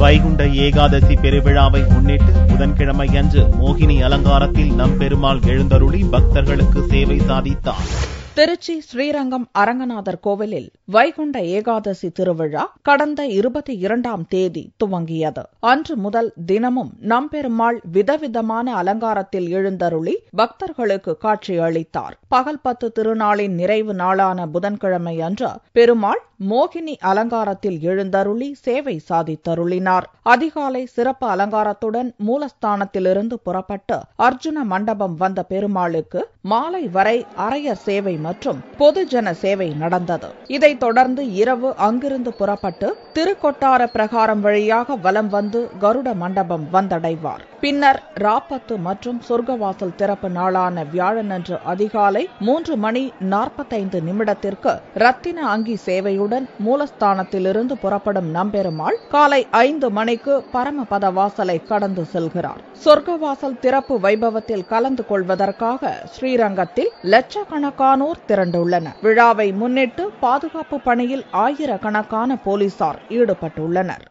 வைகுண்ட ஏகாதசி பெருவிழாவை முன்னிட்டு புதன்கிழமையன்று மோகினி அலங்காரத்தில் நம்பெருமாள் எழுந்தருளி பக்தர்களுக்கு சேவை சாதித்தார். திருச்சி ஸ்ரீரங்கம் அரங்கநாதர் கோவிலில் வைகுண்ட ஏகாதசி திருவிழா கடந்த 22ஆம் தேதி துவங்கியது. அன்று முதல் தினமும் நம்பெருமாள் விதவிதமான அலங்காரத்தில் எழுந்தருளி பக்தர்களுக்கு காட்சியளித்தார். பகல் 10 திருநாளின் நிறைவு நாளான புதன்கிழமை அன்று பெருமாள் மோகினி அலங்காரத்தில் எழுந்தருளி சேவை சாதித்தருளினார். அதிகாலை சிறப்பு அலங்காரத்துடன் மூலஸ்தானத்திலிருந்து புறப்பட்டு அர்ஜுன மண்டபம் வந்த பெருமாளுக்கு மாலை வரை அரையர் சேவை மற்றும் பொதுஜன சேவை நடந்தது. இதைத் தொடர்ந்து இரவு அங்கிருந்து புறப்பட்டு திருக்கொட்டார பிரகாரம் வழியாக வலம் வந்து கருட மண்டபம் வந்தடைவார். பின்னர் ராப்பத்து மற்றும் சொர்க்கவாசல் திறப்பு நாளான வியாழனன்று அதிகாலை 3:45 ரத்தின அங்கி சேவையுடன் மூலஸ்தானத்திலிருந்து புறப்படும் நம்பெருமாள் காலை 5 மணிக்கு பரமபத வாசலை கடந்து செல்கிறார். சொர்க்கவாசல் திறப்பு வைபவத்தில் கலந்து கொள்வதற்காக ஸ்ரீரங்கத்தில் லட்சக்கணக்கானோர் திரண்டுள்ளனர். விழாவை முன்னிட்டு பாதுகாப்பு பணியில் ஆயிரக்கணக்கான போலீசார் ஈடுபட்டுள்ளனர்.